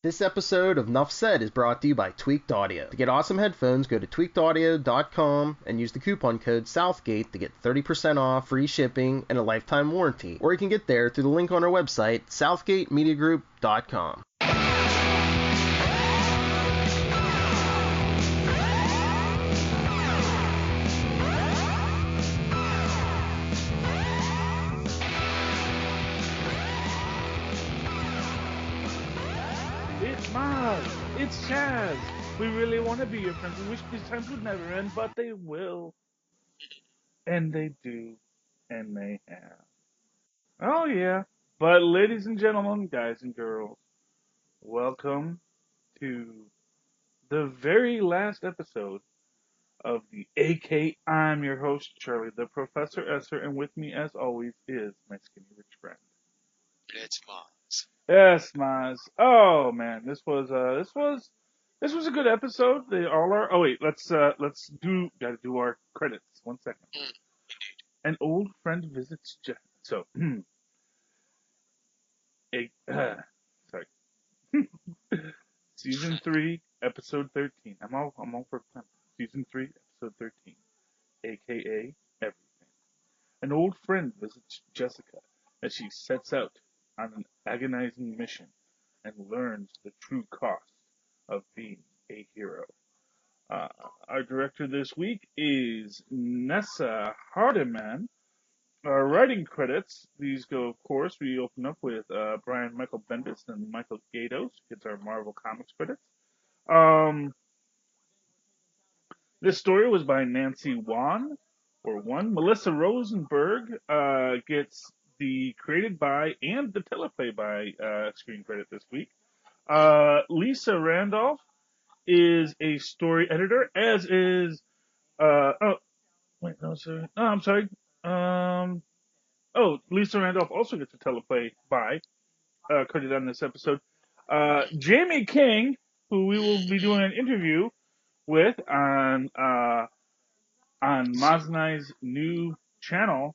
This episode of Nuff Said is brought to you by Tweaked Audio. To get awesome headphones, go to tweakedaudio.com and use the coupon code Southgate to get 30% off, free shipping, and a lifetime warranty. Or you can get there through the link on our website, southgatemediagroup.com. It's Mozz. It's Chaz. We really want to be your friends. We wish these times would never end, but they will. And they do. And they have. Oh, yeah. But, ladies and gentlemen, guys and girls, welcome to the very last episode of the AK. I'm your host, Charlie, the Professor Esser, and with me, as always, is my skinny rich friend. It's Mozz. Yes, Maz. Oh man, this was a good episode. They all are. Oh wait, gotta do our credits. 1 second. Indeed. An old friend visits Jeff. So, sorry. Season 3, episode 13. I'm all for time. Season 3, episode 13, aka Everything. An old friend visits Jessica as she sets out on an agonizing mission and learns the true cost of being a hero. Our director this week is Nessa Hardiman. Our writing credits, these go, of course, we open up with Brian Michael Bendis and Michael Gaydos, gets our Marvel Comics credits. This story was by Nancy Wan. Melissa Rosenberg gets the created by and the teleplay by screen credit this week. Lisa Randolph is a story editor, as is Lisa Randolph also gets a teleplay by credit on this episode. Jamie King, who we will be doing an interview with on Maz and I's new channel,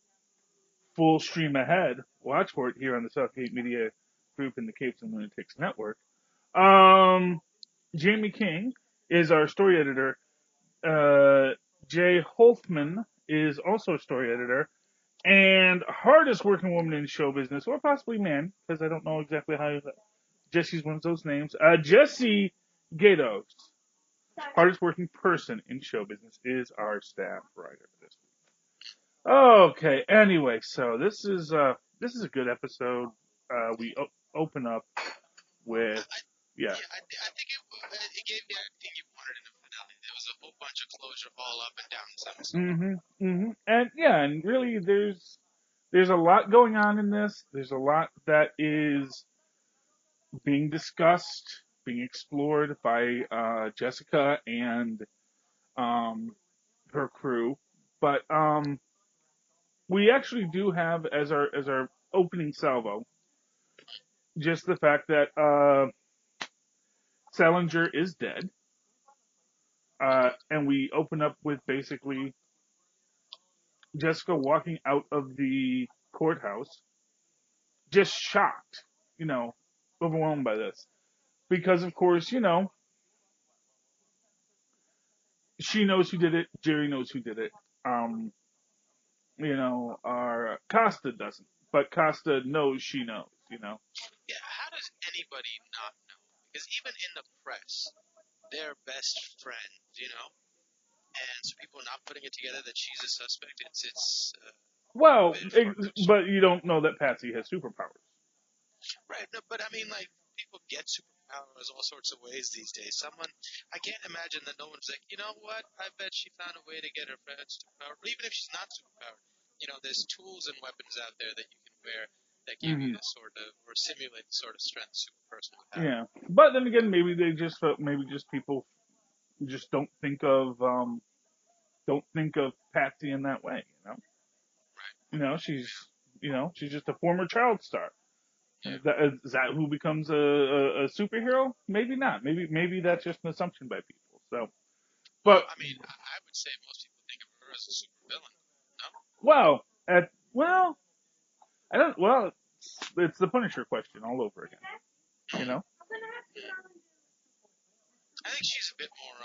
Full Stream Ahead. Watch for it here on the Southgate Media Group and the Capes and Lunatics Network. Jamie King is our story editor. Jay Holfman is also a story editor. And hardest working woman in show business, or possibly man, because I don't know exactly how Jesse's one of those names. Jesse Gatos, hardest working person in show business, is our staff writer this week. Okay, anyway, so this is a good episode. We open up with I think it gave you everything you wanted in the finale. There was a whole bunch of closure all up and down this episode. And really, there's a lot going on in this. There's a lot that is being discussed, being explored by Jessica and her crew. But we actually do have as our opening salvo just the fact that Salinger is dead. And we open up with basically Jessica walking out of the courthouse, just shocked, overwhelmed by this. Because, of course, she knows who did it. Jerry knows who did it. Our Costa doesn't. But Costa knows she knows, Yeah, how does anybody not know? Because even in the press, they're best friends, And so people not putting it together that she's a suspect, but you don't know that Patsy has superpowers. Right, no, but I mean, like, people get superpowers all sorts of ways these days. I can't imagine that no one's like, you know what, I bet she found a way to get her friends superpower. But even if she's not superpowered, there's tools and weapons out there that you can wear that give you this sort of, or simulate the sort of strength a super person would have. Yeah, but then again, maybe people just don't think of Patsy in that way, Right. She's just a former child star. Yeah. Is that who becomes a superhero? Maybe not. Maybe that's just an assumption by people. So, but I mean, I would say most people think of her as a supervillain. No. It's the Punisher question all over again. a bit more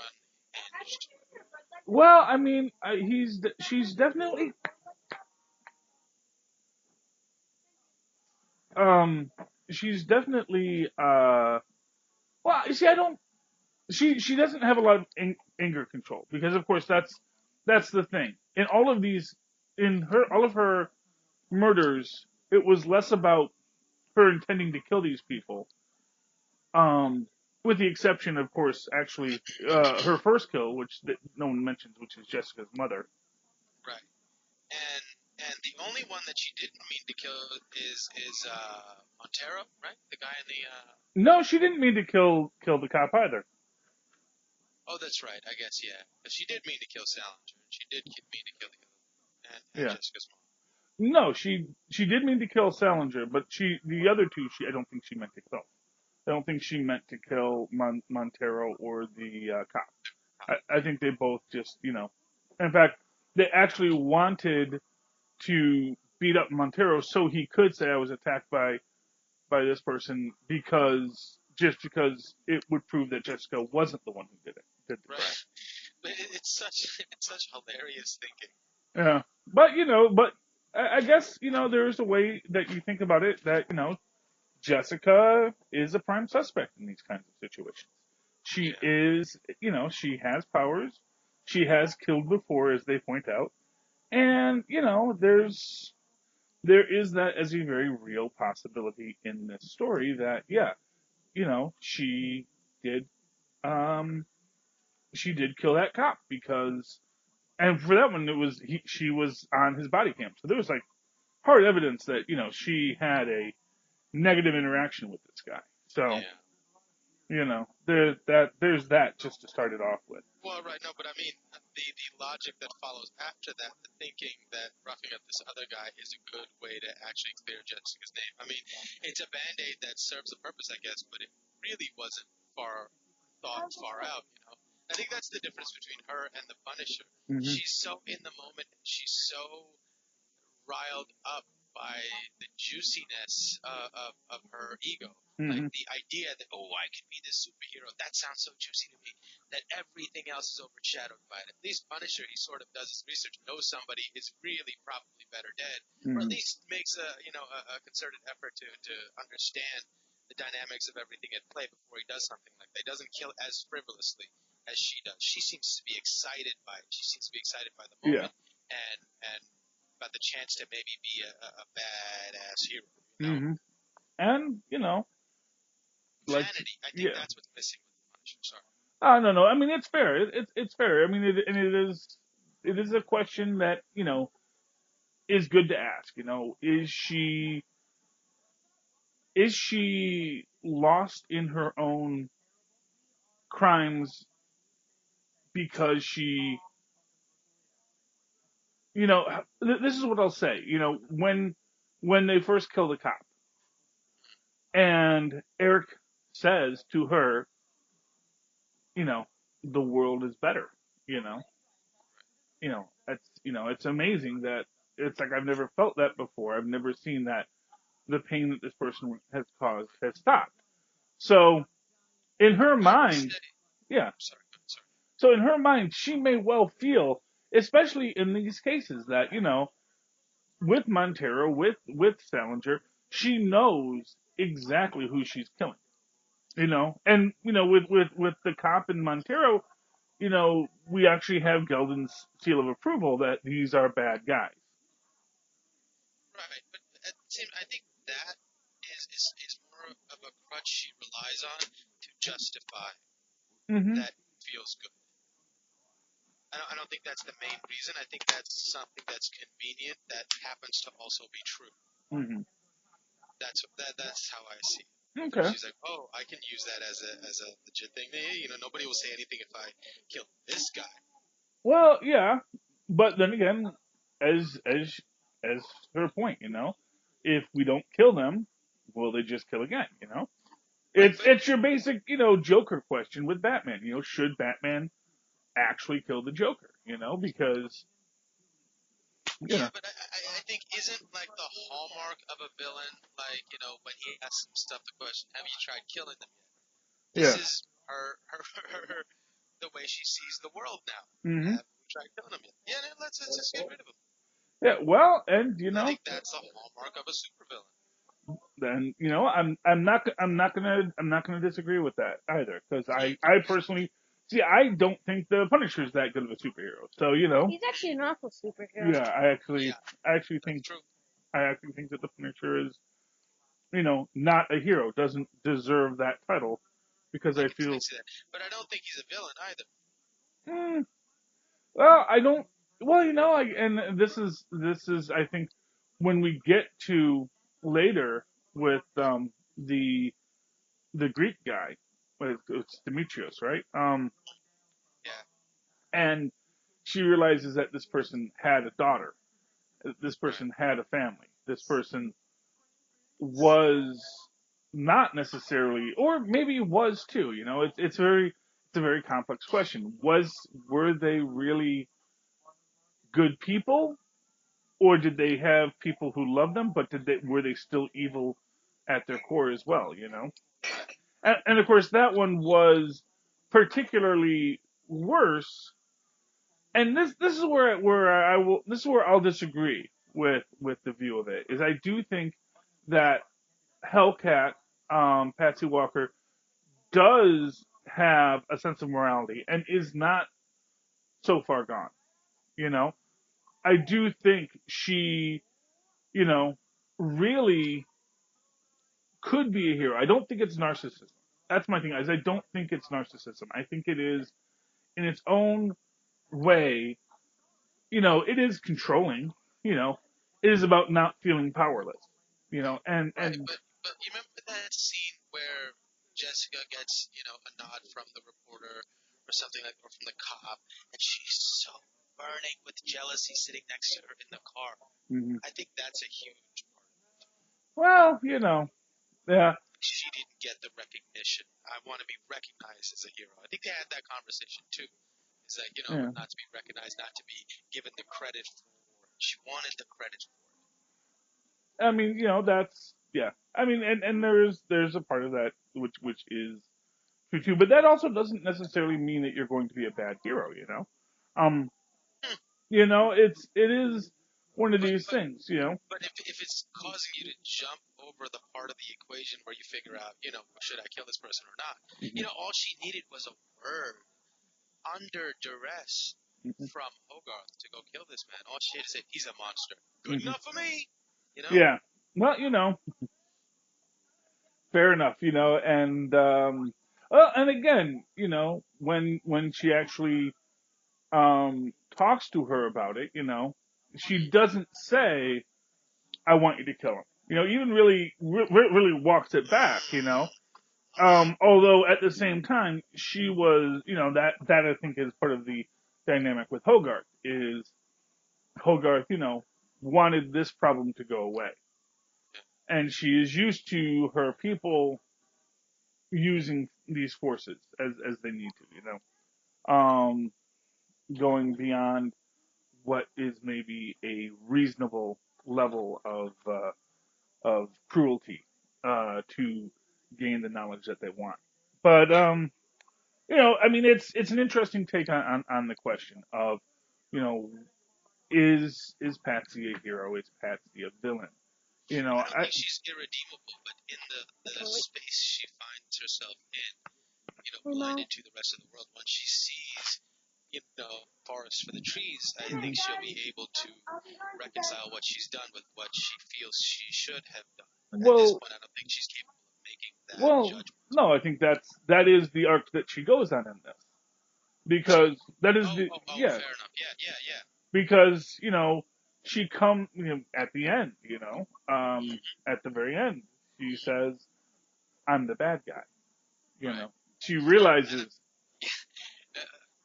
unhinged. Well, I mean, she's definitely, she's definitely, well, you see, she doesn't have a lot of anger control because, of course, that's the thing. In all of these, all of her murders, it was less about her intending to kill these people, with the exception, of course, actually, her first kill, which no one mentions, which is Jessica's mother. Right. And the only one that she didn't mean to kill is Montero, right? The guy in the. No, she didn't mean to kill the cop either. Oh, that's right. I guess, yeah. But she did mean to kill Salinger. She did mean to kill the other and Jessica's mom. No, she did mean to kill Salinger, but the other two, I don't think she meant to kill. I don't think she meant to kill Montero or the cop. I think they both just, in fact, they actually wanted to beat up Montero so he could say I was attacked by this person because it would prove that Jessica wasn't the one who did the crime. Right. But it's such hilarious thinking. Yeah, but I guess there's a way that you think about it that Jessica is a prime suspect in these kinds of situations. She is, she has powers. She has killed before, as they point out, and there is that as a very real possibility in this story that she did kill that cop because, and for that one she was on his body cam, so there was like hard evidence that she had a negative interaction with this guy. So there's that just to start it off with. Well, right, no, but I mean the logic that follows after that, the thinking that roughing up this other guy is a good way to actually clear Jessica's name. I mean, it's a band-aid that serves a purpose, I guess, but it really wasn't far out. I think that's the difference between her and the Punisher. Mm-hmm. She's so in the moment, she's so riled up by the juiciness of her ego. Mm-hmm. Like the idea that, I could be this superhero, that sounds so juicy to me, that everything else is overshadowed by it. At least Punisher, he sort of does his research, knows somebody is really probably better dead, or at least makes a concerted effort to understand the dynamics of everything at play before he does something like that. He doesn't kill as frivolously as she does. She seems to be excited by it. She seems to be excited by the moment and about the chance to maybe be a badass hero. Mm-hmm. And vanity. I think that's what's missing with the Punisher. Sorry. Oh no. I mean, it's fair. It's fair. I mean, it is a question that is good to ask. Is she lost in her own crimes because she? This is what I'll say. When they first kill the cop, and Eric says to her, the world is better. It's amazing that it's like I've never felt that before. I've never seen that the pain that this person has caused has stopped. So in her mind, Sorry. So in her mind, she may well feel, especially in these cases, that with Montero, with Salinger, she knows exactly who she's killing. And with the cop in Montero, we actually have Gelden's seal of approval that these are bad guys. Right, but at the same, I think that is more of a crutch she relies on to justify that feels good. I don't think that's the main reason. I think that's something that's convenient that happens to also be true. Mm-hmm. That's how I see it. Okay. She's like, I can use that as a legit thing. Nobody will say anything if I kill this guy. Well, yeah, but then again, as her point, if we don't kill them, will they just kill again? It's your basic, Joker question with Batman. Should Batman actually kill the Joker? Because yeah, but I think isn't like the hallmark of a villain, like, when he asks himself the question, have you tried killing them yet? This is her the way she sees the world now. Mm-hmm. Try killing him. Yeah, let's just get rid of him. Yeah, well, and I think that's the hallmark of a supervillain. then I'm not gonna disagree with that either, because I personally see, I don't think the Punisher's that good of a superhero. So he's actually an awful superhero. yeah, I actually think True. that the Punisher is not a hero, doesn't deserve that title, because I feel. See that. But I don't think he's a villain either. Well, I don't. Well, and this is I think when we get to later with the Greek guy, it's Demetrius, right? Yeah. And she realizes that this person had a daughter, this person had a family, this person was not necessarily, or maybe was too. It's a very complex question. Were they really good people, or did they have people who loved them, but were they still evil at their core as well? And of course that one was particularly worse. And this is where I'll disagree with the view of it. Is I do think that Hellcat, Patsy Walker, does have a sense of morality and is not so far gone. I do think she, really could be a hero. I don't think it's narcissism. That's my thing. Is I don't think it's narcissism. I think it is, in its own way, it is controlling. It is about not feeling powerless. And Right, but you remember that scene where Jessica gets a nod from the reporter or something like, or from the cop, and she's so burning with jealousy sitting next to her in the car. I think that's a huge part. Well, yeah. She didn't get the recognition. I want to be recognized as a hero. I think they had that conversation too. It's like, not to be recognized, not to be given the credit for it. She wanted the credit for it. I mean, that's, yeah. I mean, and there's a part of that which is true too, but that also doesn't necessarily mean that you're going to be a bad hero. It is one of these things. But if it's causing you to jump over the part of the equation where you figure out, should I kill this person or not? All she needed was a word under duress from Hogarth to go kill this man. All she had to say, he's a monster. Good enough for me. Yeah. Well, fair enough. And and again, when she actually talks to her about it, she doesn't say, "I want you to kill him." Even really walks it back. Although at the same time, she was, that I think is part of the dynamic with Hogarth, is Hogarth, wanted this problem to go away. And she is used to her people using these forces as they need to, going beyond what is maybe a reasonable level of cruelty, to gain the knowledge that they want. But I mean, it's an interesting take on the question of, is Patsy a hero? Is Patsy a villain? I don't think she's irredeemable, but in the space she finds herself in, blinded to the rest of the world, once she sees, forest for the trees, I think she'll be able to reconcile what she's done with what she feels she should have done. But at this point, I don't think she's capable of making that judgment. No, I think that is the arc that she goes on in this, because that is fair enough. Yeah. Because she come at the end, at the very end, she says, "I'm the bad guy." Right. She realizes.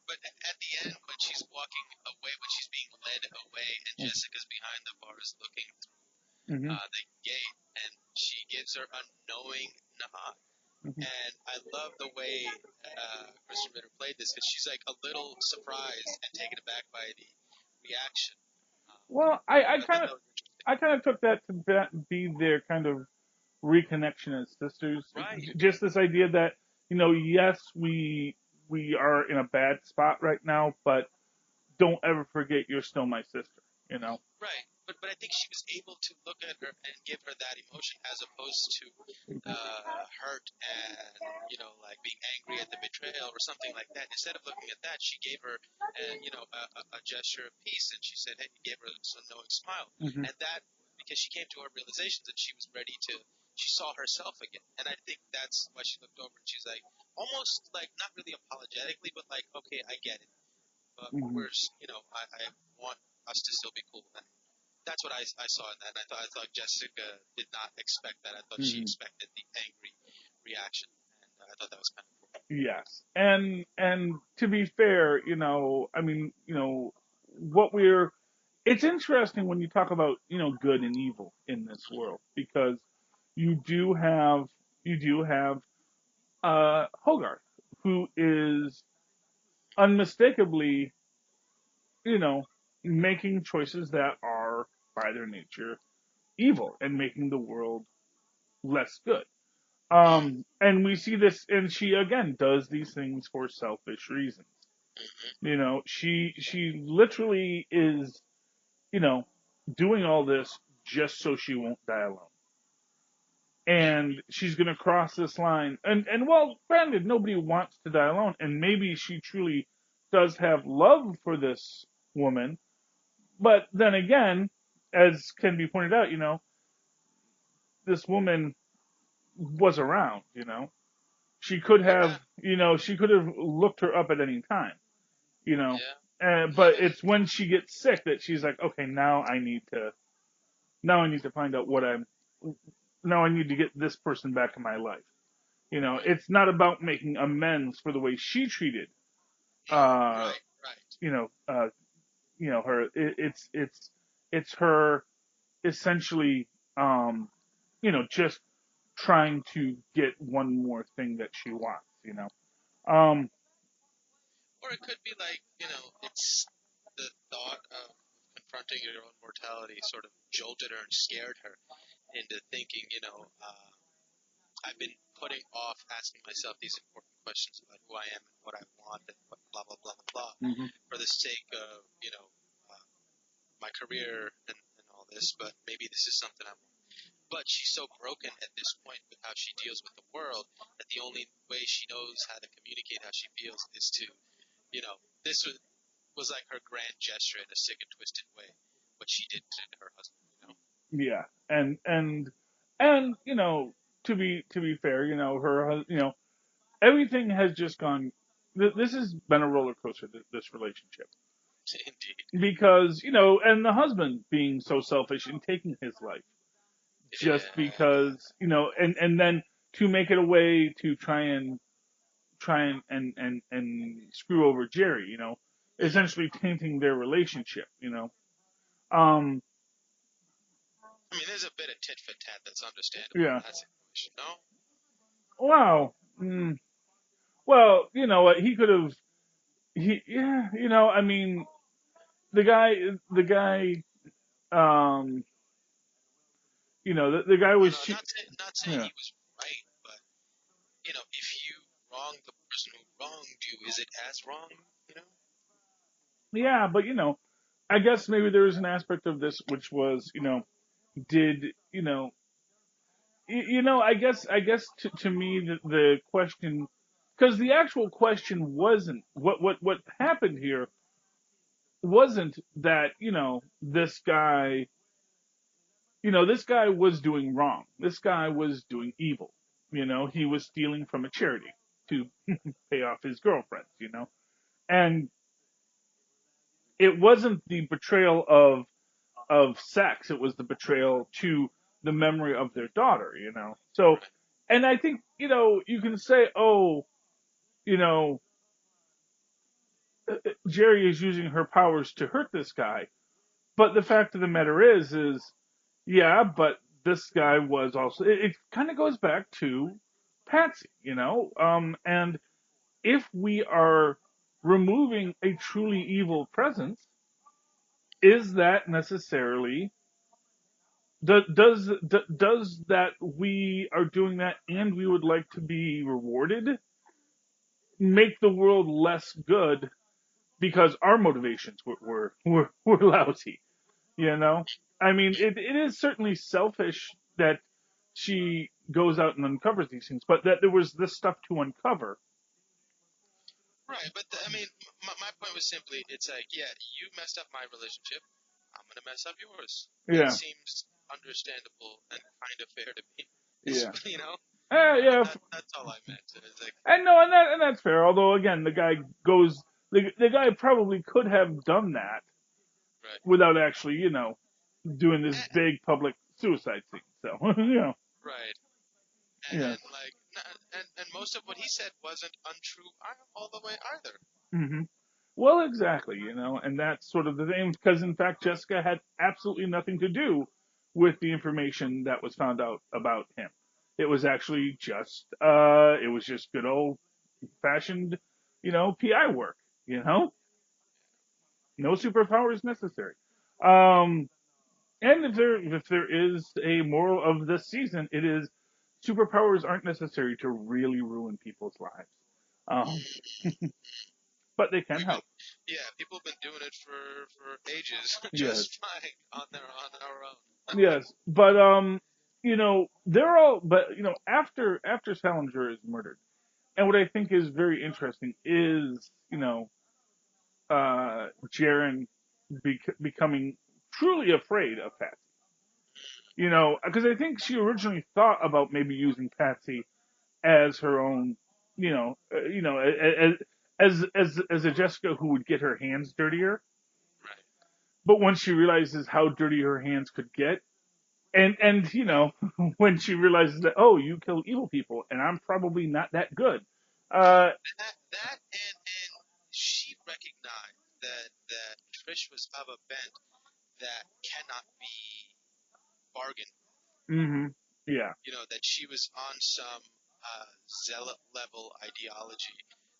But at the end, when she's walking away, when she's being led away, and Jessica's behind the bars looking through the gate, and she gives her a knowing nod. And I love the way Kristen Ritter played this, because she's like a little surprised and taken aback by the reaction. Well, I kind of took that to be their kind of reconnection as sisters. Right. Just this idea that yes, we we are in a bad spot right now, but don't ever forget you're still my sister, you know? Right. But I think she was able to look at her and give her that emotion as opposed to hurt and, like being angry at the betrayal or something like that. Instead of looking at that, she gave her, a gesture of peace, and she said, hey, gave her a knowing smile. Mm-hmm. And that, because she came to her realizations and she was ready to, she saw herself again. And I think that's why she looked over and she's like, almost like, not really apologetically, but like, okay, I get it. But Mm-hmm. I want us to still be cool. And that's what I saw in that. And I thought Jessica did not expect that. I thought she expected the angry reaction, and I thought that was kind of cool. Yes, and to be fair, I mean, what we're it's interesting when you talk about good and evil in this world, because you do have Hogarth, who is unmistakably making choices that are by their nature evil and making the world less good. And we see this, and she again does these things for selfish reasons. She literally is, doing all this just so she won't die alone. And she's gonna cross this line, and well, granted, nobody wants to die alone, and maybe she truly does have love for this woman, but then again, as can be pointed out, this woman was around, she could have, she could have looked her up at any time, but it's when she gets sick that she's like, okay, now I need to find out now I need to get this person back in my life. It's not about making amends for the way she treated, Right. you know, her. It's her essentially, just trying to get one more thing that she wants, Or it could be like, it's the thought of confronting your own mortality sort of jolted her and scared her into thinking, I've been putting off asking myself these important questions about who I am and what I want and what blah, blah, blah, blah, for the sake of, my career and all this, but maybe this is something I want. But she's so broken at this point with how she deals with the world that the only way she knows how to communicate how she feels is to, this was like her grand gesture in a sick and twisted way, what she did to her husband, Yeah, and to be fair, everything has just gone. This has been a roller coaster. This relationship, Indeed. because and the husband being so selfish and taking his life just because and then to make it a way to try and screw over Jerry, essentially tainting their relationship, um, I mean, there's a bit of tit for tat that's understandable yeah. in that situation, no? Wow. Well, what he could have. Yeah, I mean, the guy, the guy No, was, no, not saying yeah, he was right, but, if you wrong the person who wronged you, is it as wrong, yeah, but I guess maybe there was an aspect of this which was, did, I guess to me the question, because the actual question wasn't what happened here wasn't that this guy this guy was doing wrong. This guy was doing evil. He was stealing from a charity to pay off his girlfriend, and it wasn't the betrayal of sex. It was the betrayal to the memory of their daughter, So, and I think, you can say, oh, you know, Jerry is using her powers to hurt this guy. But the fact of the matter is, yeah, but this guy was also, it kind of goes back to Patsy, and if we are removing a truly evil presence, is that necessarily, does that we are doing that and we would like to be rewarded make the world less good because our motivations were lousy. You know, I mean, it is certainly selfish that she goes out and uncovers these things, but that there was this stuff to uncover. Right, but I mean, my point was simply, it's like, yeah, you messed up my relationship, I'm gonna mess up yours. Yeah. That seems understandable and kind of fair to me. Yeah. You know. Yeah. That's all I meant. It's like, And no, and that's fair. Although again, the guy probably could have done that right. without actually, doing this big public suicide scene. So, Right. Yeah. And like, and most of what he said wasn't untrue all the way either. Hmm. Well, exactly, and that's sort of the thing, because in fact, Jessica had absolutely nothing to do with the information that was found out about him. It was actually just, good old fashioned, PI work, no superpowers necessary. Um, and if there is a moral of this season, it is superpowers aren't necessary to really ruin people's lives. But they can help. Yeah, people have been doing it for ages, Yes. just fine on their own. Yes, but they're all. But after Salinger is murdered, and what I think is very interesting is Jaren becoming truly afraid of Patsy. Because I think she originally thought about maybe using Patsy as her own, as a Jessica who would get her hands dirtier. Right. But once she realizes how dirty her hands could get, and when she realizes that, oh, you kill evil people, and I'm probably not that good. And she recognized that Trish was of a bent that cannot be bargained. Mm-hmm. Yeah. That she was on some zealot level ideology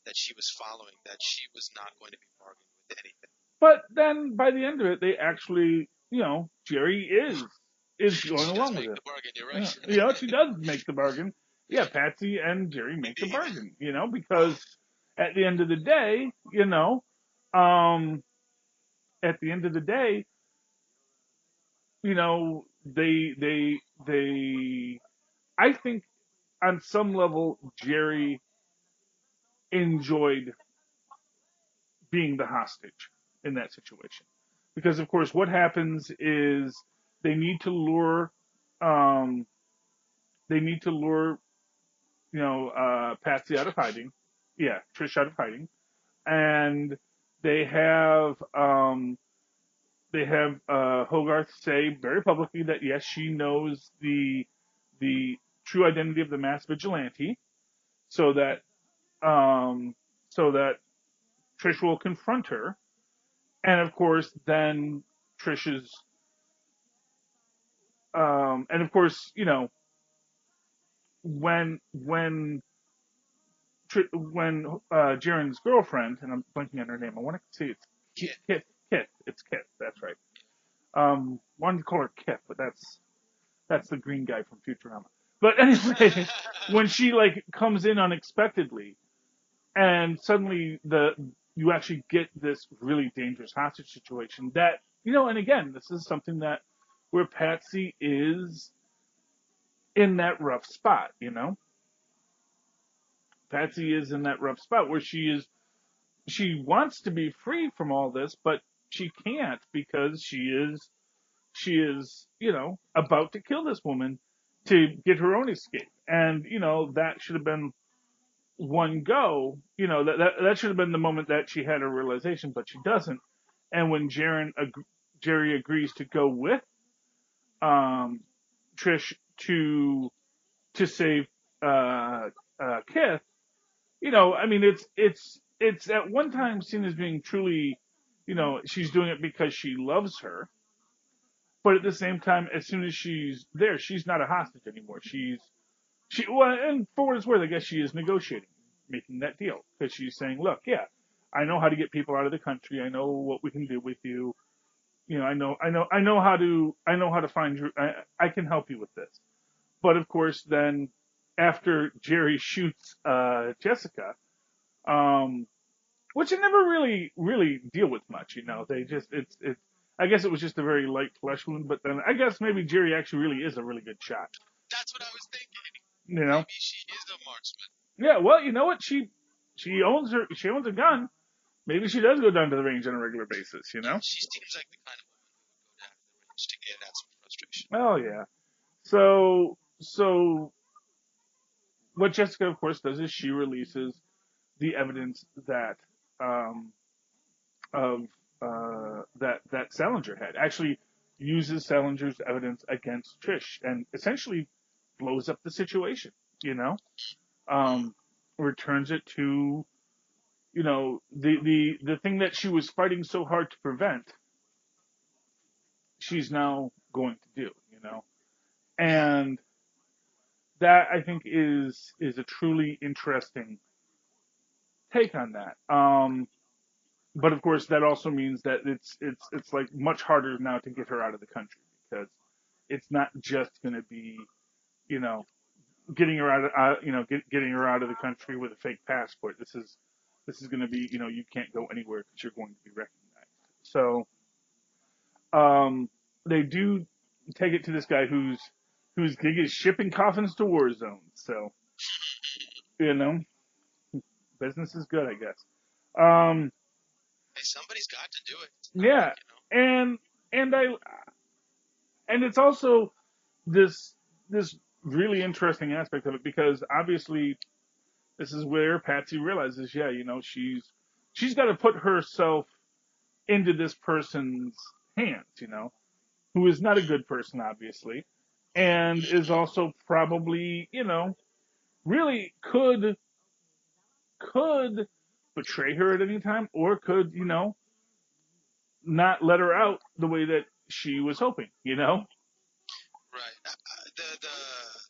that she was following, that she was not going to be bargained with anything. But then by the end of it, they actually, Jerry is going along with it. The bargain, you're right. Yeah, she does make the bargain. Yeah, Patsy and Jerry make the bargain, because at the end of the day, at the end of the day, they I think on some level Jerry enjoyed being the hostage in that situation. Because of course what happens is they need to lure Patsy out of hiding. Yeah, Trish out of hiding. And they have Hogarth say very publicly that yes, she knows the true identity of the masked vigilante, so that Trish will confront her, and of course then Trish's and of course when Jaren's girlfriend, and I'm blanking on her name, I want to say it's Kit. It's Kit. That's right. Wanted to call her Kit, but that's the green guy from Futurama. But anyway, when she comes in unexpectedly, and suddenly you actually get this really dangerous hostage situation that and again, this is something that where Patsy is in that rough spot. Patsy is in that rough spot where she wants to be free from all this, but she can't because she is about to kill this woman to get her own escape. And, that should have been one go, that should have been the moment that she had her realization, but she doesn't. And when Jerry agrees to go with, Trish to save, Kith, I mean, it's at one time seen as being truly, she's doing it because she loves her. But at the same time, as soon as she's there, she's not a hostage anymore. And for what it's worth, I guess she is negotiating, making that deal, because she's saying, look, yeah, I know how to get people out of the country. I know what we can do with you. I know how to find you. I can help you with this. But of course, then after Jerry shoots Jessica, Which they never really deal with much. They just it's. I guess it was just a very light flesh wound, but then I guess maybe Jerry actually really is a really good shot. That's what I was thinking. Maybe she is a marksman. Yeah, well, you know what? She owns a gun. Maybe she does go down to the range on a regular basis. She seems like the kind of woman who would go down to the range to get at some frustration. Oh yeah. So what Jessica, of course, does is she releases the evidence that of that Salinger had. Actually uses Salinger's evidence against Trish and essentially blows up the situation. Returns it to the thing that she was fighting so hard to prevent. She's now going to do. And that I think is a truly interesting take on that. But of course, that also means that it's like much harder now to get her out of the country because it's not just going to be, getting her getting her out of the country with a fake passport. This is going to be, you can't go anywhere because you're going to be recognized. So, they do take it to this guy whose gig is shipping coffins to war zones. So, business is good, I guess. Hey, somebody's got to do it. Yeah, and it's also this really interesting aspect of it because obviously this is where Patsy realizes, she's got to put herself into this person's hands, who is not a good person, obviously, and is also probably, really could betray her at any time or could, not let her out the way that she was hoping, Right.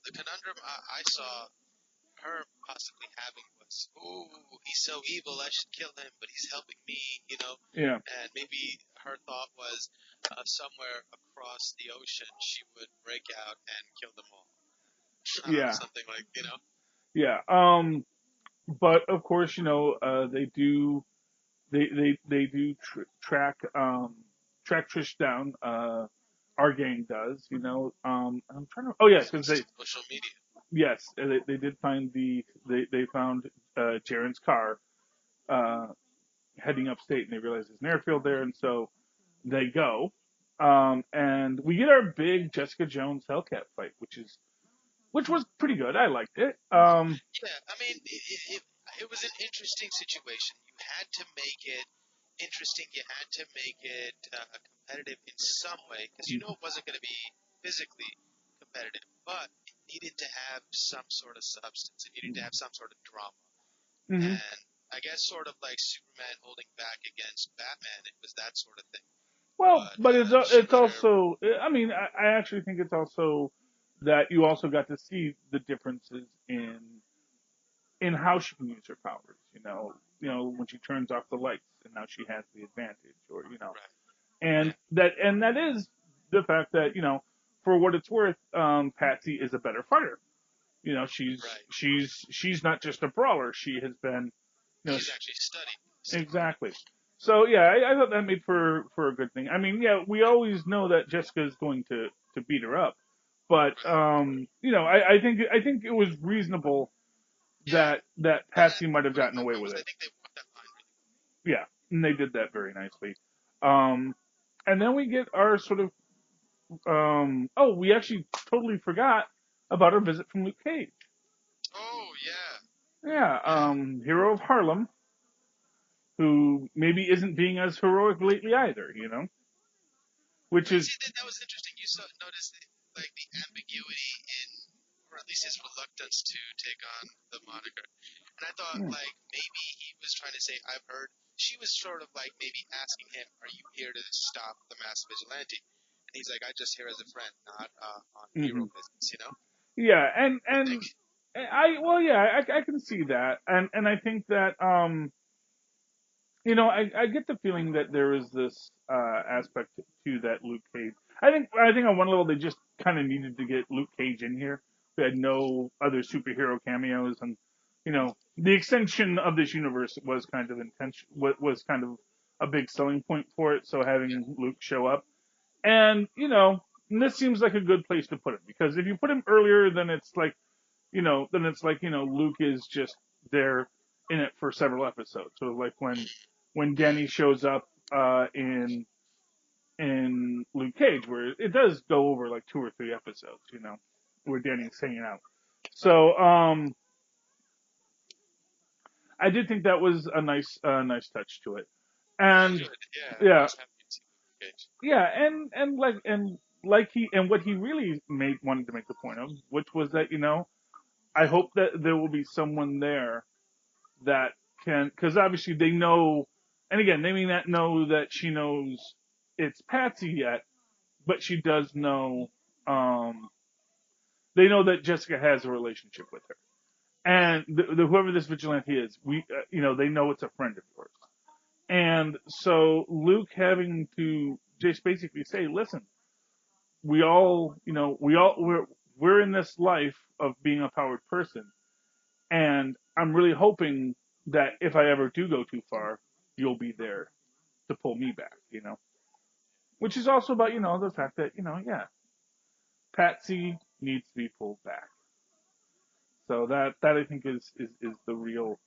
The conundrum I saw her possibly having was, ooh, he's so evil, I should kill him, but he's helping me, Yeah. And maybe her thought was somewhere across the ocean she would break out and kill them all. Yeah. Something like, Yeah. But of course, they do track Trish down. Our gang does, I'm trying to. Oh yes, because social media. Yes, they did find they found Jaren's car heading upstate, and they realized there's an airfield there, and so they go. And we get our big Jessica Jones Hellcat fight, which was pretty good. I liked it. Yeah, I mean, it was an interesting situation. You had to make it interesting. You had to make it competitive in some way because it wasn't going to be physically competitive, but it needed to have some sort of substance. It needed to have some sort of drama. Mm-hmm. And I guess sort of like Superman holding back against Batman, it was that sort of thing. Well, but it's also, I mean, I actually think it's also that you also got to see the differences in how she can use her powers. When she turns off the lights and now she has the advantage, or right. and that is the fact that for what it's worth, Patsy is a better fighter. She's not just a brawler. She has been, she's actually studied. Exactly. So yeah, I thought that made for a good thing. I mean, yeah, we always know that Jessica is going to beat her up, but I think it was reasonable that Patsy might have gotten away with it. I think they walked that line really well. Yeah, and they did that very nicely. And then we get our sort of we actually totally forgot about our visit from Luke Cage. Oh yeah. Yeah, hero of Harlem, who maybe isn't being as heroic lately either, Which is... See, that was interesting. You noticed the ambiguity in, or at least his reluctance to take on the moniker. And I thought, maybe he was trying to say, I've heard. She was sort of maybe asking him, are you here to stop the mass vigilante? And he's like, I'm just here as a friend, not on hero business, Yeah, and I can see that. And I think that, I get the feeling that there is this aspect to that Luke Cage. I think on one level they just kind of needed to get Luke Cage in here. We had no other superhero cameos, and the extension of this universe was kind of was kind of a big selling point for it. So having Luke show up, and this seems like a good place to put him, because if you put him earlier, then it's like, Luke is just there in it for several episodes. So like when Danny shows up in Luke Cage, where it does go over like 2 or 3 episodes, where Danny's hanging out. So I did think that was a nice touch to it, and I was happy to see Luke Cage. yeah, and what he really wanted to make the point of, which was that I hope that there will be someone there that can, because obviously they know, and again, they may not know that she knows it's Patsy yet, but she does know. They know that Jessica has a relationship with her, and whoever this vigilante is, they know it's a friend of yours, and so Luke having to just basically say, listen, we're in this life of being a powered person, and I'm really hoping that if I ever do go too far, you'll be there to pull me back, which is also about, the fact that, Patsy needs to be pulled back. So that I think is the real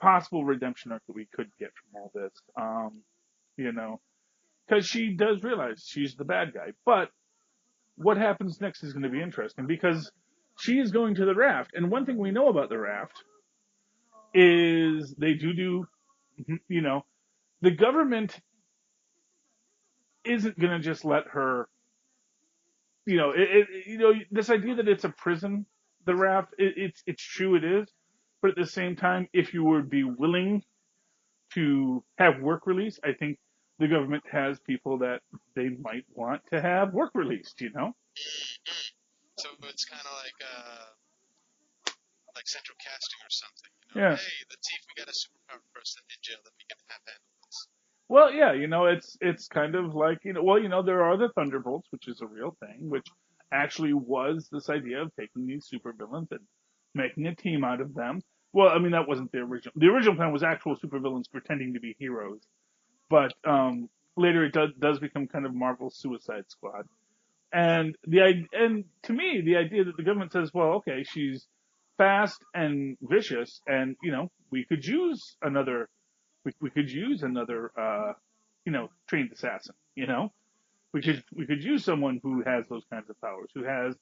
possible redemption arc that we could get from all this. Because she does realize she's the bad guy, but what happens next is going to be interesting, because she is going to the raft, and one thing we know about the raft is they do, the government isn't going to just let her, this idea that it's a prison, the raft, it's true, it is, but at the same time, if you would be willing to have work release, I think the government has people that they might want to have work released, So it's kind of like central casting or something. Yeah. Hey, let's see if we got a superpowered person in jail that we can have handle this. Well, yeah, it's kind of like, there are the Thunderbolts, which is a real thing, which actually was this idea of taking these supervillains and making a team out of them. Well, I mean, that wasn't the original. The original plan was actual supervillains pretending to be heroes, but later it does become kind of Marvel's Suicide Squad. And to me, the idea that the government says, well, okay, she's fast and vicious, and we could use another trained assassin. We could use someone who has those kinds of powers, who has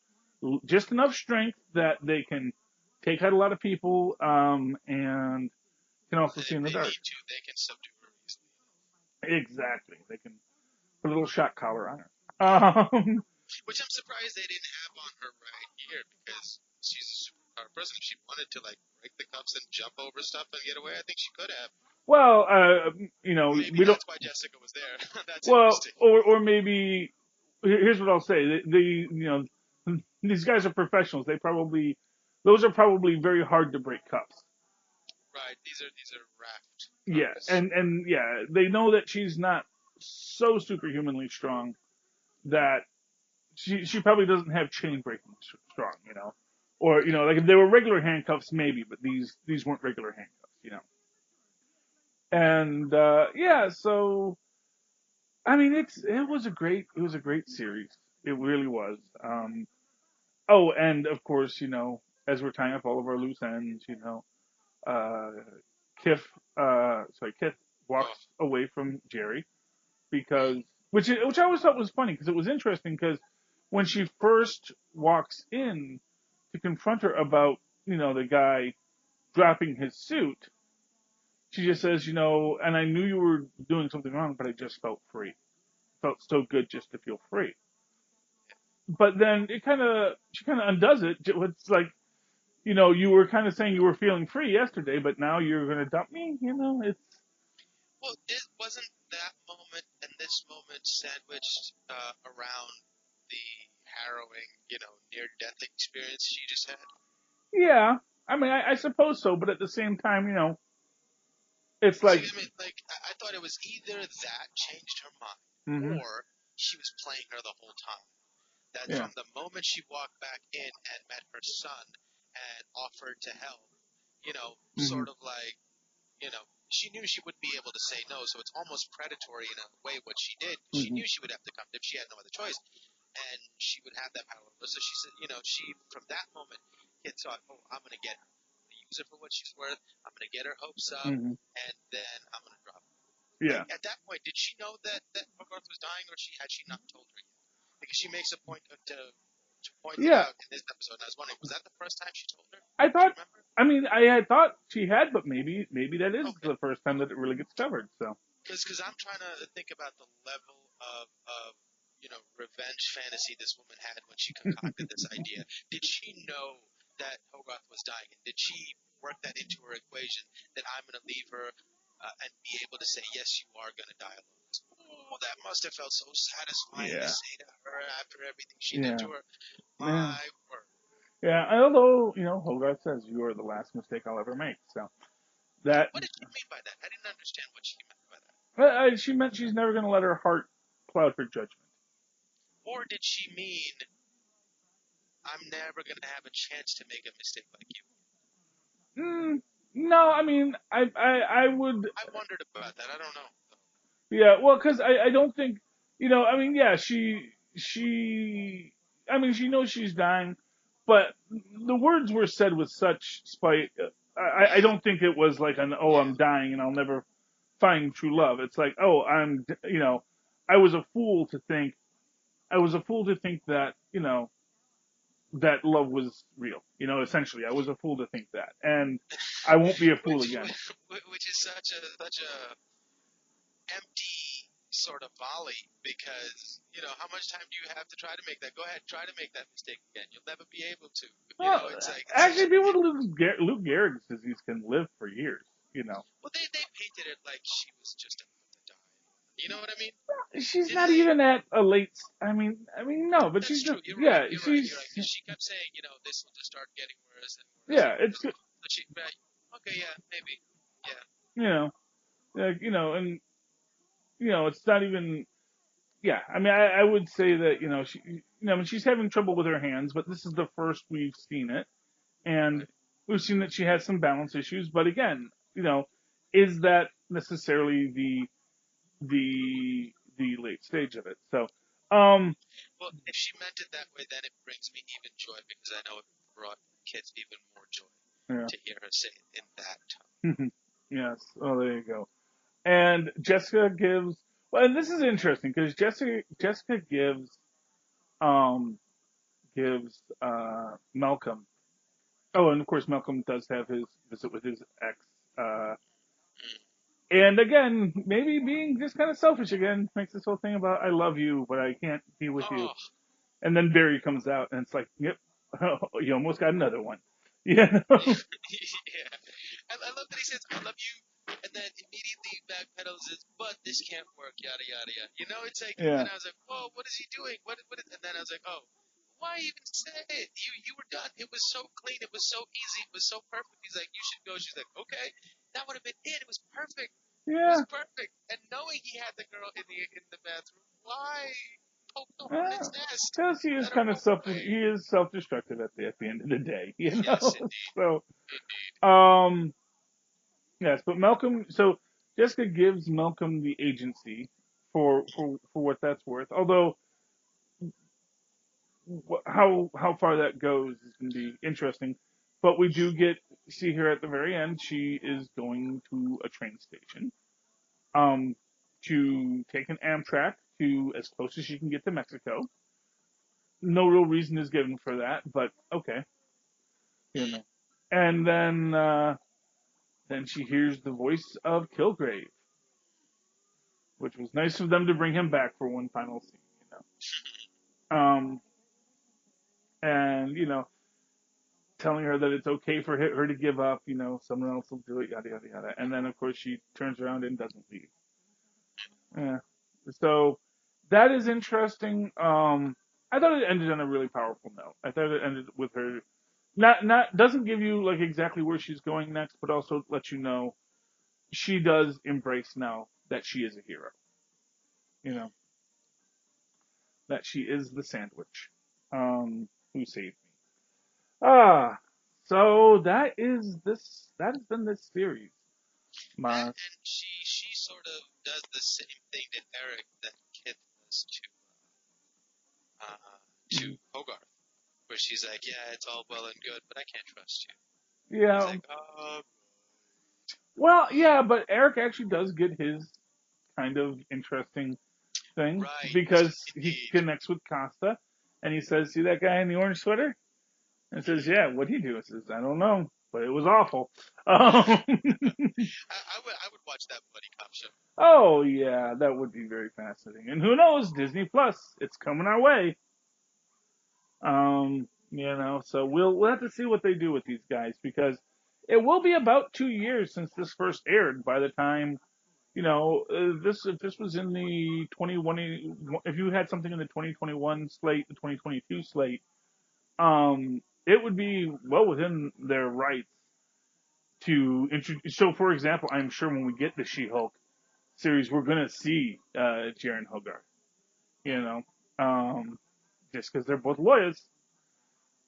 just enough strength that they can take out a lot of people, and can also see in the dark. They can subdue her easily. Exactly. They can put a little shock collar on her. Which I'm surprised they didn't have on her right here, because she's a superpowered person. If she wanted to break the cuffs and jump over stuff and get away, I think she could have. Well, maybe that's why Jessica was there. That's interesting. Or maybe here's what I'll say: these guys are professionals. Those are probably very hard to break cuffs. Right. These are raft. Yes, and they know that she's not so superhumanly strong that she probably doesn't have chain breaking strong, or like if they were regular handcuffs, maybe, but these weren't regular handcuffs, And so I mean, it was a great series. It really was. Oh, and of course, as we're tying up all of our loose ends, Kif walks away from Jerry because which I always thought was funny, because it was interesting, because when she first walks in to confront her about the guy dropping his suit, she just says, and I knew you were doing something wrong, but I just felt free. It felt so good just to feel free. But then she kind of undoes it. It's like, you were kind of saying you were feeling free yesterday, but now you're going to dump me. It's. Well, wasn't that moment and this moment sandwiched around the harrowing, near-death experience she just had? Yeah, I mean, I suppose so, but at the same time, it's like. I thought it was either that changed her mind, or she was playing her the whole time. That from the moment she walked back in and met her son, and offered to help, Mm-hmm. sort of like, she knew she wouldn't be able to say no, so it's almost predatory in a way what she did. She Mm-hmm. knew she would have to come if she had no other choice, and she would have that power. So she said, she, from that moment, kid thought, oh, I'm going to get her. I'm going to use her for what she's worth. I'm going to get her hopes up, Mm-hmm. and then I'm going to drop her. Yeah. At that point, did she know that Hogarth was dying, or had she not told her yet? Because she makes a point to point it Yeah. out in this episode, and I was wondering, was that the first time she told her? I Do you thought. remember? I mean, I had thought she had, but maybe that is Okay. the first time that it really gets covered. So. Because I'm trying to think about the level of revenge fantasy this woman had when she concocted this idea. Did she know that Hogarth was dying? And did she work that into her equation that I'm going to leave her and be able to say, yes, you are going to die alone? Oh, that must have felt so satisfying to say to her after everything she did to her. My word. Yeah, although, Hogarth says you are the last mistake I'll ever make. So that What did she mean by that? I didn't understand what she meant by that. she meant she's never going to let her heart cloud her judgment. Or did she mean I'm never going to have a chance to make a mistake like you? No, I mean, I would. I wondered about that. I don't know. Yeah, well, because I don't think, I mean, yeah, I mean, she knows she's dying, but the words were said with such spite. I don't think it was like I'm dying and I'll never find true love. It's like, oh, I was a fool to think, that, that love was real. Essentially, I was a fool to think that, and I won't be a fool again. Which is such a empty sort of volley, because how much time do you have to try to make that? Go ahead, try to make that mistake again. You'll never be able to. Well, It's like actually, people Lou Gehrig's disease can live for years. Well, they painted it like she was just about to die. You know what I mean? She's Didn't not they? even at a late. I mean, no, but That's she's true. just You're yeah. right. You're She's right. Because she kept saying, this will just start getting worse and worse. yeah. And worse. It's good. So she, right? Okay, yeah, maybe, yeah. Like, and it's not even. Yeah, I mean, I would say that she, I mean, she's having trouble with her hands, but this is the first we've seen it, and Right. we've seen that she has some balance issues. But again, is that necessarily the late stage of it? So, Well, if she meant it that way, then it brings me even joy, because I know it brought kids even more joy yeah. to hear her say it in that tone. Yes. Oh, there you go. And Jessica gives. Well, and this is interesting because Jessica um gives Malcolm. Oh, and of course Malcolm does have his visit with his ex. And again, maybe being just kind of selfish again makes this whole thing about I love you, but I can't be with you. Oh, And then Barry comes out, and it's like, yep, you almost got another one. yeah. I love that he says, I love you, and then immediately backpedals is, but this can't work, yada, yada, yada. It's like, Yeah. and I was like, whoa, what is he doing? And then I was like, oh, why even say it? You were done. It was so clean. It was so easy. It was so perfect. He's like, you should go. She's like, okay. That would have been it. It was perfect. It Yeah. was perfect. And knowing he had the girl in the bathroom, why poke the hornet's nest? Because he is Let her kind of walk away. he is self-destructive at the end of the day, Yes, indeed. So, Indeed. yes, but Malcolm. So Jessica gives Malcolm the agency for what that's worth. Although how far that goes is going to be interesting. But we do see here at the very end. She is going to a train station, um, to take an Amtrak to as close as she can get to Mexico. No real reason is given for that, but okay, And then she hears the voice of Kilgrave, which was nice of them to bring him back for one final scene. And telling her that it's okay for her to give up. Someone else will do it. Yada yada yada. And then of course she turns around and doesn't leave. Yeah. So that is interesting. I thought it ended on a really powerful note. I thought it ended with her not doesn't give you like exactly where she's going next, but also lets you know she does embrace now that she is a hero. That she is the sandwich who saved me. So that has been this series. And she sort of does the same thing to Eric that Kith does to Hogarth, where she's like, yeah, it's all well and good, but I can't trust you. Yeah. He's like, Well, yeah, but Eric actually does get his kind of interesting thing right, because indeed. he connects with Costa, and he says, "See that guy in the orange sweater?" And says, "Yeah, what'd he do?" It says, "I don't know, but it was awful." I would watch that buddy cop show. Oh yeah, that would be very fascinating. And who knows, Disney Plus, it's coming our way. So we'll have to see what they do with these guys because it will be about 2 years since this first aired by the time, if this was in the 2020, if you had something in the 2021 slate, the 2022 slate, it would be well within their rights to introduce. So, for example, I'm sure when we get the She-Hulk series, we're gonna see Jaren Hogarth. Just because they're both lawyers.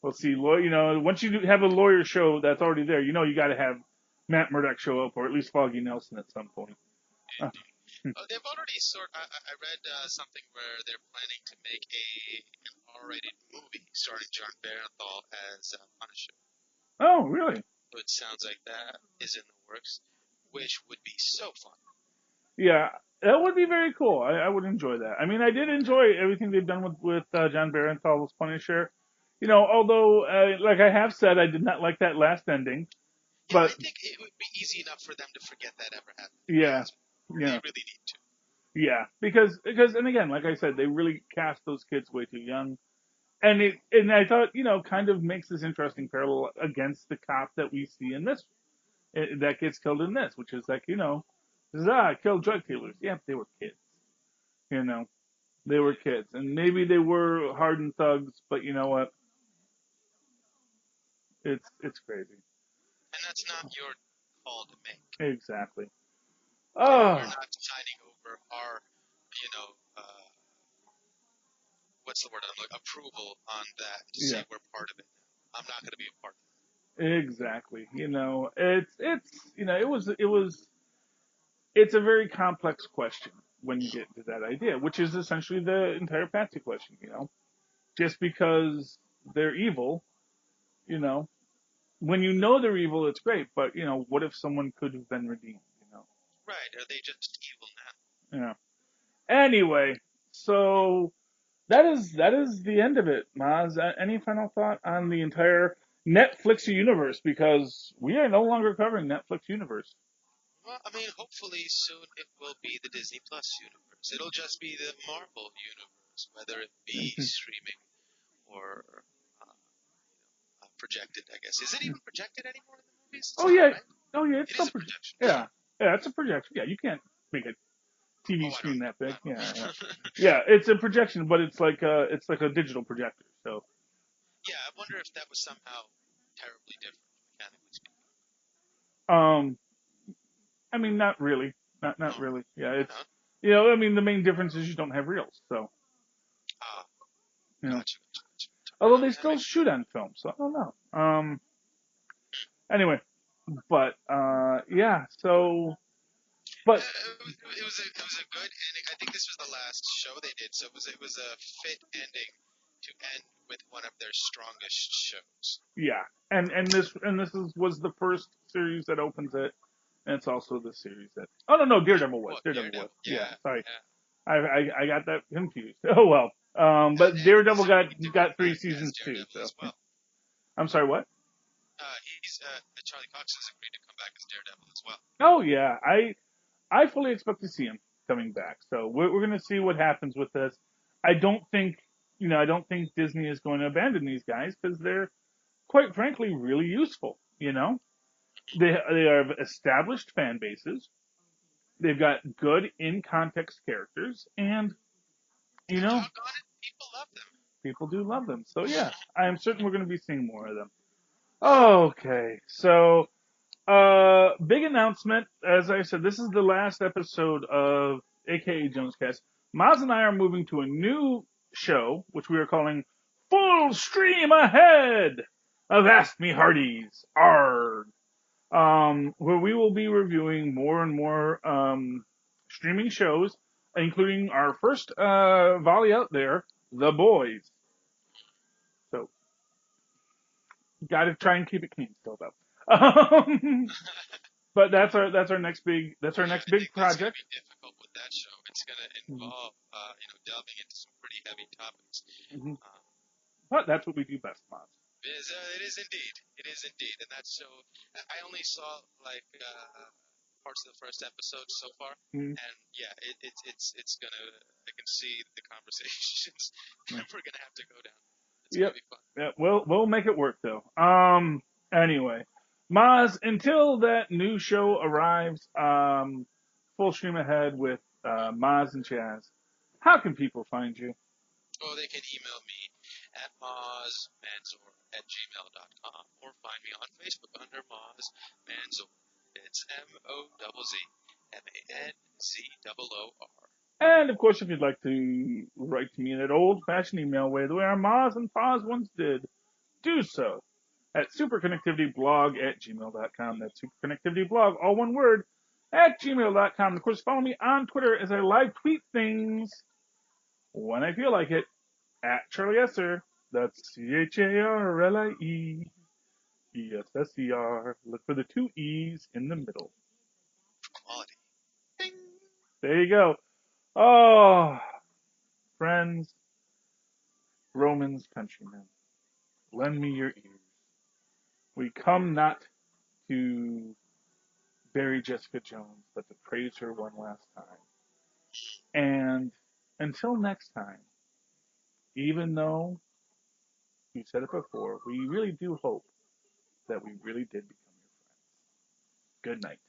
We'll see. Once you have a lawyer show that's already there, you got to have Matt Murdock show up, or at least Foggy Nelson at some point. They've already I read something where they're planning to make an R-rated movie starring John Barenthal as Punisher. Oh, really? So it sounds like that is in the works, which would be so fun. Yeah, that would be very cool. I would enjoy that. I mean, I did enjoy everything they've done with John Barenthal's Punisher. Although, like I have said, I did not like that last ending. Yeah, but I think it would be easy enough for them to forget that ever happened. Yeah. They really need to. Yeah, because and again, like I said, they really cast those kids way too young. And I thought, kind of makes this interesting parallel against the cop that we see in this, that gets killed in this, which is like, killed drug dealers. Yeah, they were kids. They were kids. And maybe they were hardened thugs, but you know what? It's crazy. And that's not your call to make. Exactly. We're not signing over our, what's the word I'm looking, approval on that to say we're part of it. I'm not going to be a part of that. Exactly. It's a very complex question when you get to that idea, which is essentially the entire Patsy question, Just because they're evil, when you know they're evil, it's great, but, what if someone could have been redeemed, Right, are they just evil now? Yeah. Anyway, so that is the end of it, Mozz. Any final thought on the entire Netflix universe? Because we are no longer covering Netflix universe. Well, I mean, hopefully soon it will be the Disney Plus universe. It'll just be the Marvel universe, whether it be streaming or projected, I guess. Is it even projected anymore in the movies? It's not, Yeah. right? Oh, yeah. It's it is a projection. Yeah, it's a projection. Yeah, you can't make a TV I screen don't. that big. Yeah, it's a projection, but it's like a digital projector. So. Yeah, I wonder if that was somehow terribly different, mechanically speaking. I mean, not really. Not really. Yeah, it's I mean, the main difference is you don't have reels, so. Gotcha. Although they still shoot on film, so I don't know. Anyway, but yeah, so. But it was a good ending. I think this was the last show they did, so it was a fit ending to end with one of their strongest shows. Yeah, and this was the first series that opens it, and it's also the series that. Oh no, Daredevil was. Daredevil was. Yeah, sorry. Yeah. I got that confused. Oh well. But Daredevil got 3 seasons too. So. Well. I'm sorry, what? Charlie Cox has agreed to come back as Daredevil as well. Oh yeah, I fully expect to see him coming back. So we're going to see what happens with this. I don't think Disney is going to abandon these guys because they're, quite frankly, really useful. They have established fan bases. They've got good in context characters, and people love them. People do love them. So yeah, I am certain we're going to be seeing more of them. Okay, so. Big announcement. As I said, this is the last episode of AKA JonesCast. Mozz and I are moving to a new show, which we are calling Full Stream Ahead. Avast me hearties, arg, where we will be reviewing more and more streaming shows, including our first volley out there, The Boys. So, gotta try and keep it clean still though. But that's our next big I think that's going project. to be difficult with that show. It's going to involve, delving into some pretty heavy topics. Mm-hmm. But that's what we do best, Mozz. It is indeed. It is indeed. And that show, I only saw parts of the first episode so far, and yeah, it's gonna. I can see the conversations that we're gonna have to go down. It's gonna be fun. Yeah, we'll make it work though. Anyway, Mozz, until that new show arrives, full stream ahead with Mozz and Chaz. How can people find you? Oh, they can email me at mozzmanzor@gmail.com or find me on Facebook under Mozz Manzor. It's MOZZMANZOOR. And of course, if you'd like to write to me in that old-fashioned email way, the way our Mozz and Foz once did, do so at superconnectivityblog@gmail.com. That's superconnectivityblog, all one word, @gmail.com. And of course, follow me on Twitter as I live tweet things when I feel like it, @CharlieEsser. That's CharlieEsser. Look for the 2 E's in the middle. Quality. Ding. There you go. Oh, friends, Romans, countrymen, lend me your ears. We come not to bury Jessica Jones, but to praise her one last time. And until next time, even though we said it before, we really do hope that we really did become your friends. Good night.